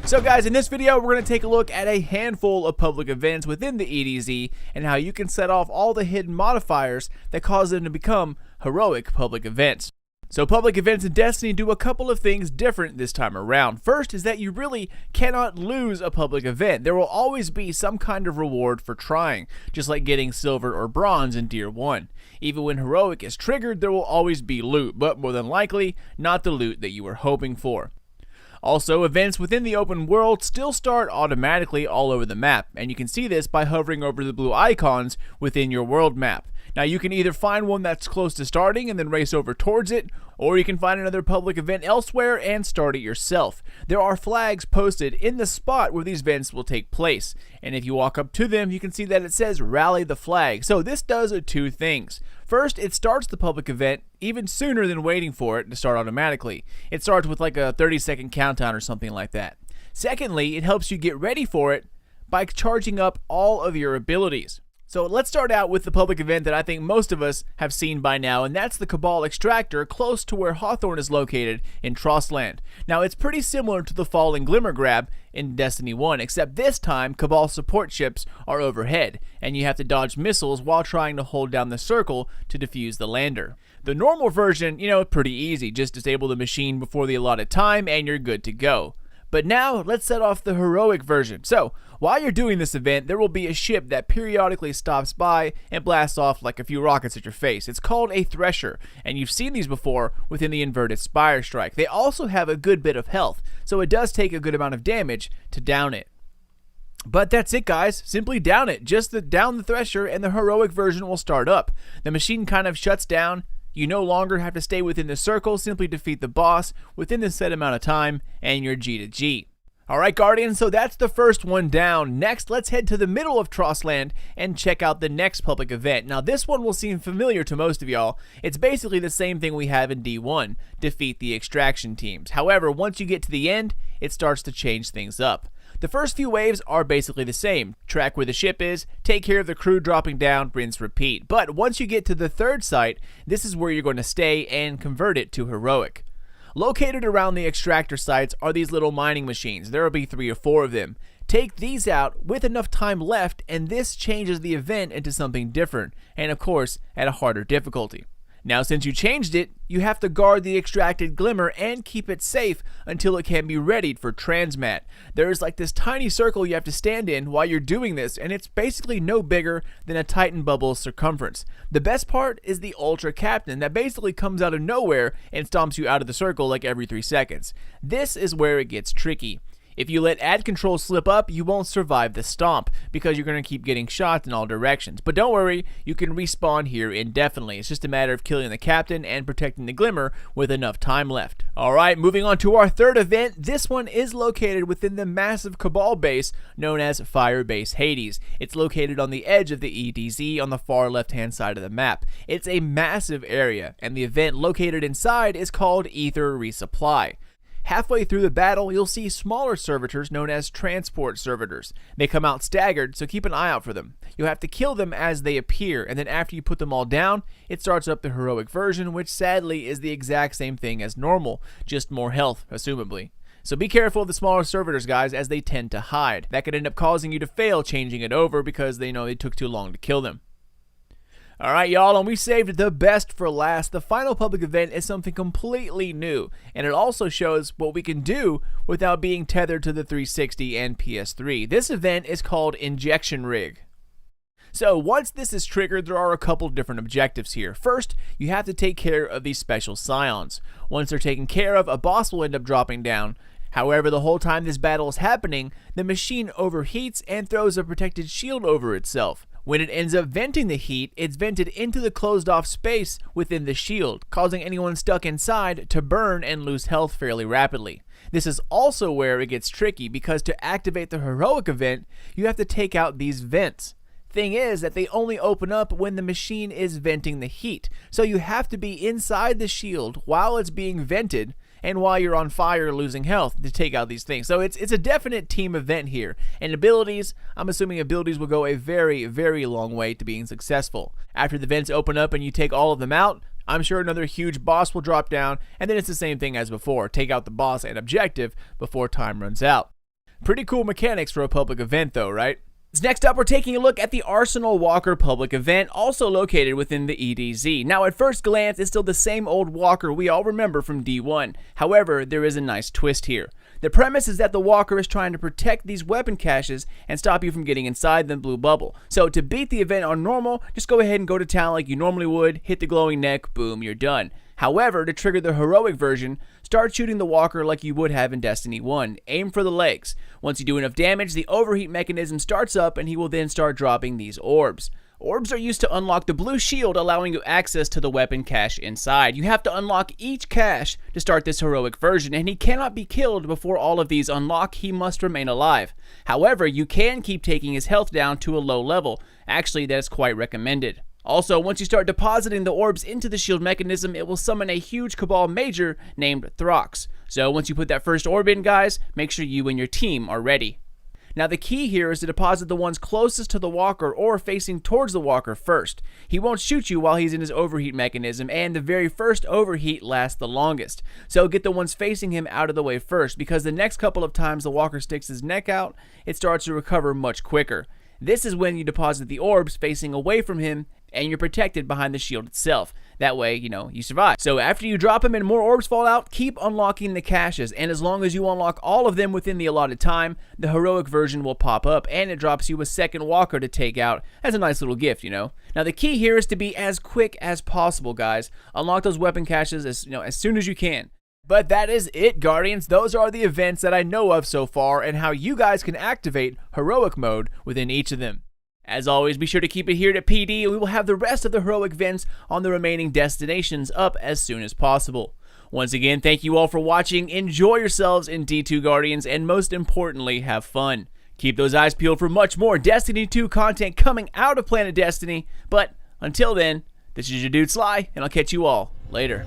So guys, in this video we're going to take a look at a handful of public events within the EDZ and how you can set off all the hidden modifiers that cause them to become heroic public events. So public events in Destiny do a couple of things different this time around. First is that you really cannot lose a public event. There will always be some kind of reward for trying, just like getting silver or bronze in Tier 1. Even when heroic is triggered, there will always be loot, but more than likely, not the loot that you were hoping for. Also, events within the open world still start automatically all over the map, and you can see this by hovering over the blue icons within your world map. Now you can either find one that's close to starting and then race over towards it, or you can find another public event elsewhere and start it yourself. There are flags posted in the spot where these events will take place, and if you walk up to them you can see that it says rally the flag. So this does two things. First, it starts the public event even sooner than waiting for it to start automatically. It starts with like a 30-second countdown or something like that. Secondly, it helps you get ready for it by charging up all of your abilities. So let's start out with the public event that I think most of us have seen by now, and that's the Cabal extractor close to where Hawthorne is located in Trostland. Now it's pretty similar to the falling glimmer grab in Destiny 1, except this time Cabal support ships are overhead, and you have to dodge missiles while trying to hold down the circle to defuse the lander. The normal version, pretty easy, just disable the machine before the allotted time and you're good to go. But now, let's set off the heroic version. So, while you're doing this event, there will be a ship that periodically stops by and blasts off like a few rockets at your face. It's called a Thresher, and you've seen these before within the inverted Spire Strike. They also have a good bit of health, so it does take a good amount of damage to down it. But that's it guys, simply down it. Just down the Thresher and the heroic version will start up. The machine kind of shuts down. You no longer have to stay within the circle, simply defeat the boss within the set amount of time, and you're G to G. Alright Guardians, so that's the first one down. Next, let's head to the middle of Trostland and check out the next public event. Now this one will seem familiar to most of y'all. It's basically the same thing we have in D1, defeat the extraction teams. However, once you get to the end, it starts to change things up. The first few waves are basically the same. Track where the ship is, take care of the crew dropping down, rinse, repeat. But once you get to the third site, this is where you're going to stay and convert it to heroic. Located around the extractor sites are these little mining machines. There will be 3 or 4 of them. Take these out with enough time left and this changes the event into something different, and of course at a harder difficulty. Now since you changed it, you have to guard the extracted glimmer and keep it safe until it can be readied for transmat. There's like this tiny circle you have to stand in while you're doing this, and it's basically no bigger than a Titan bubble circumference. The best part is the Ultra Captain that basically comes out of nowhere and stomps you out of the circle like every 3 seconds. This is where it gets tricky. If you let ad control slip up, you won't survive the stomp because you're going to keep getting shots in all directions. But don't worry, you can respawn here indefinitely. It's just a matter of killing the captain and protecting the glimmer with enough time left. Alright, moving on to our third event. This one is located within the massive Cabal base known as Firebase Hades. It's located on the edge of the EDZ on the far left hand side of the map. It's a massive area, and the event located inside is called Ether Resupply. Halfway through the battle, you'll see smaller servitors known as transport servitors. They come out staggered, so keep an eye out for them. You'll have to kill them as they appear, and then after you put them all down, it starts up the heroic version, which sadly is the exact same thing as normal, just more health, assumably. So be careful of the smaller servitors, guys, as they tend to hide. That could end up causing you to fail changing it over because they know it took too long to kill them. Alright y'all, and we saved the best for last. The final public event is something completely new, and it also shows what we can do without being tethered to the 360 and PS3. This event is called Injection Rig. So once this is triggered, there are a couple different objectives here. First, you have to take care of these special scions. Once they're taken care of, a boss will end up dropping down. However, the whole time this battle is happening, the machine overheats and throws a protected shield over itself. When it ends up venting the heat, it's vented into the closed off space within the shield, causing anyone stuck inside to burn and lose health fairly rapidly. This is also where it gets tricky because to activate the heroic event, you have to take out these vents. Thing is that they only open up when the machine is venting the heat, so you have to be inside the shield while it's being vented and while you're on fire losing health to take out these things. So it's a definite team event here. And abilities, I'm assuming abilities will go a very, very long way to being successful. After the vents open up and you take all of them out, I'm sure another huge boss will drop down, and then it's the same thing as before. Take out the boss and objective before time runs out. Pretty cool mechanics for a public event though, right? Next up, we're taking a look at the Arsenal Walker public event, also located within the EDZ. Now, at first glance, it's still the same old Walker we all remember from D1. However, there is a nice twist here. The premise is that the Walker is trying to protect these weapon caches and stop you from getting inside the blue bubble. So to beat the event on normal, just go ahead and go to town like you normally would, hit the glowing neck, boom, you're done. However, to trigger the heroic version, start shooting the Walker like you would have in Destiny 1. Aim for the legs. Once you do enough damage, the overheat mechanism starts up and he will then start dropping these orbs. Orbs are used to unlock the blue shield, allowing you access to the weapon cache inside. You have to unlock each cache to start this heroic version, and he cannot be killed before all of these unlock. He must remain alive. However, you can keep taking his health down to a low level. Actually, that is quite recommended. Also, once you start depositing the orbs into the shield mechanism, it will summon a huge Cabal Major named Throx. So once you put that first orb in, guys, make sure you and your team are ready. Now the key here is to deposit the ones closest to the Walker or facing towards the Walker first. He won't shoot you while he's in his overheat mechanism, and the very first overheat lasts the longest. So get the ones facing him out of the way first, because the next couple of times the Walker sticks his neck out, it starts to recover much quicker. This is when you deposit the orbs facing away from him, and you're protected behind the shield itself. That way, you survive. So after you drop him and more orbs fall out, keep unlocking the caches, and as long as you unlock all of them within the allotted time, the heroic version will pop up, and it drops you a second Walker to take out as a nice little gift, Now the key here is to be as quick as possible, guys. Unlock those weapon caches as soon as you can. But that is it, Guardians. Those are the events that I know of so far, and how you guys can activate heroic mode within each of them. As always, be sure to keep it here at PD, and we will have the rest of the heroic events on the remaining destinations up as soon as possible. Once again, thank you all for watching. Enjoy yourselves in D2, Guardians, and most importantly, have fun. Keep those eyes peeled for much more Destiny 2 content coming out of Planet Destiny. But until then, this is your dude Sly, and I'll catch you all later.